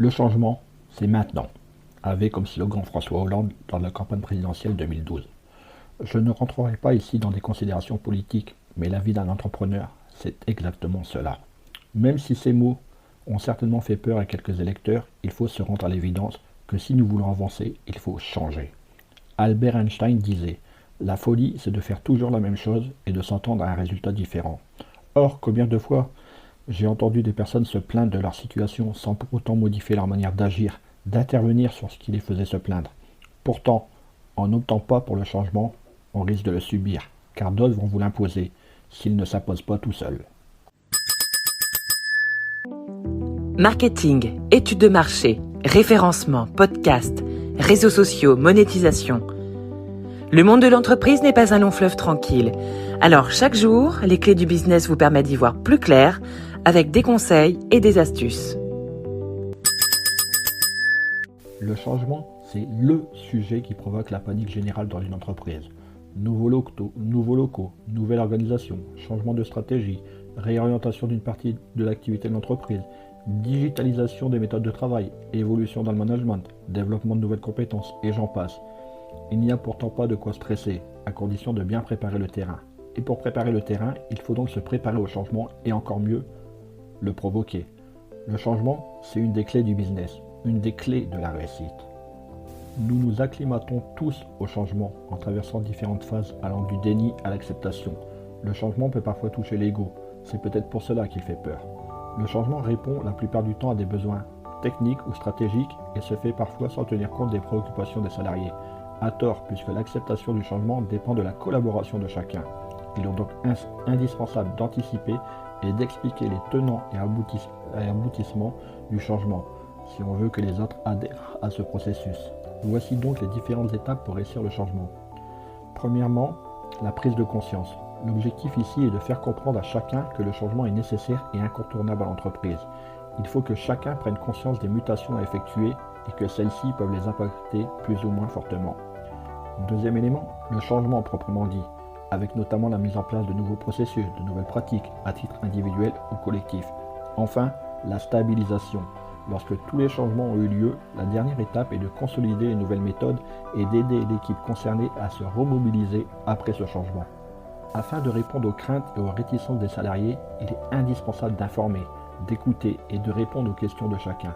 Le changement, c'est maintenant, avait comme slogan François Hollande dans la campagne présidentielle 2012. Je ne rentrerai pas ici dans des considérations politiques, mais la vie d'un entrepreneur, c'est exactement cela. Même si ces mots ont certainement fait peur à quelques électeurs, il faut se rendre à l'évidence que si nous voulons avancer, il faut changer. Albert Einstein disait « La folie, c'est de faire toujours la même chose et de s'entendre à un résultat différent. » Or, combien de fois j'ai entendu des personnes se plaindre de leur situation sans pour autant modifier leur manière d'agir, d'intervenir sur ce qui les faisait se plaindre. Pourtant, en n'optant pas pour le changement, on risque de le subir, car d'autres vont vous l'imposer, s'il ne s'impose pas tout seul. Marketing, études de marché, référencement, podcast, réseaux sociaux, monétisation. Le monde de l'entreprise n'est pas un long fleuve tranquille. Alors chaque jour, les clés du business vous permettent d'y voir plus clair avec des conseils et des astuces. Le changement, c'est LE sujet qui provoque la panique générale dans une entreprise. Nouveaux locaux, nouvelle organisation, changement de stratégie, réorientation d'une partie de l'activité de l'entreprise, digitalisation des méthodes de travail, évolution dans le management, développement de nouvelles compétences, et j'en passe. Il n'y a pourtant pas de quoi stresser, à condition de bien préparer le terrain. Et pour préparer le terrain, il faut donc se préparer au changement et encore mieux, le provoquer. Le changement, c'est une des clés du business, une des clés de la réussite. Nous nous acclimatons tous au changement en traversant différentes phases allant du déni à l'acceptation. Le changement peut parfois toucher l'ego, c'est peut-être pour cela qu'il fait peur. Le changement répond la plupart du temps à des besoins techniques ou stratégiques et se fait parfois sans tenir compte des préoccupations des salariés. À tort, puisque l'acceptation du changement dépend de la collaboration de chacun. Il est donc indispensable d'anticiper et d'expliquer les tenants et aboutissements du changement, si on veut que les autres adhèrent à ce processus. Voici donc les différentes étapes pour réussir le changement. Premièrement, la prise de conscience. L'objectif ici est de faire comprendre à chacun que le changement est nécessaire et incontournable à l'entreprise. Il faut que chacun prenne conscience des mutations à effectuer et que celles-ci peuvent les impacter plus ou moins fortement. Deuxième élément, le changement proprement dit, avec notamment la mise en place de nouveaux processus, de nouvelles pratiques, à titre individuel ou collectif. Enfin, la stabilisation. Lorsque tous les changements ont eu lieu, la dernière étape est de consolider les nouvelles méthodes et d'aider l'équipe concernée à se remobiliser après ce changement. Afin de répondre aux craintes et aux réticences des salariés, il est indispensable d'informer, d'écouter et de répondre aux questions de chacun.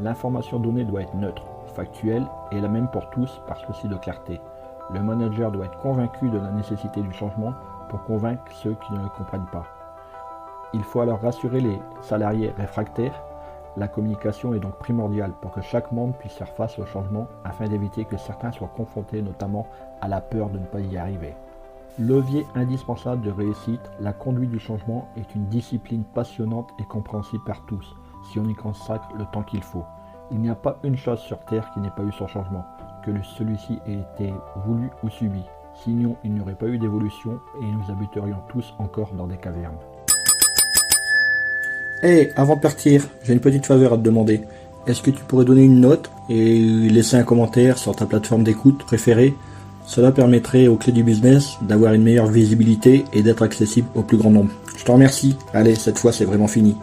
L'information donnée doit être neutre, factuelle et la même pour tous par souci de clarté. Le manager doit être convaincu de la nécessité du changement pour convaincre ceux qui ne le comprennent pas. Il faut alors rassurer les salariés réfractaires. La communication est donc primordiale pour que chaque membre puisse faire face au changement afin d'éviter que certains soient confrontés notamment à la peur de ne pas y arriver. Levier indispensable de réussite, la conduite du changement est une discipline passionnante et compréhensible par tous, si on y consacre le temps qu'il faut. Il n'y a pas une chose sur Terre qui n'ait pas eu son changement, que celui-ci ait été voulu ou subi. Sinon, il n'y aurait pas eu d'évolution et nous habiterions tous encore dans des cavernes. Hey, avant de partir, j'ai une petite faveur à te demander. Est-ce que tu pourrais donner une note et laisser un commentaire sur ta plateforme d'écoute préférée ? Cela permettrait aux clés du business d'avoir une meilleure visibilité et d'être accessible au plus grand nombre. Je te remercie. Allez, cette fois c'est vraiment fini.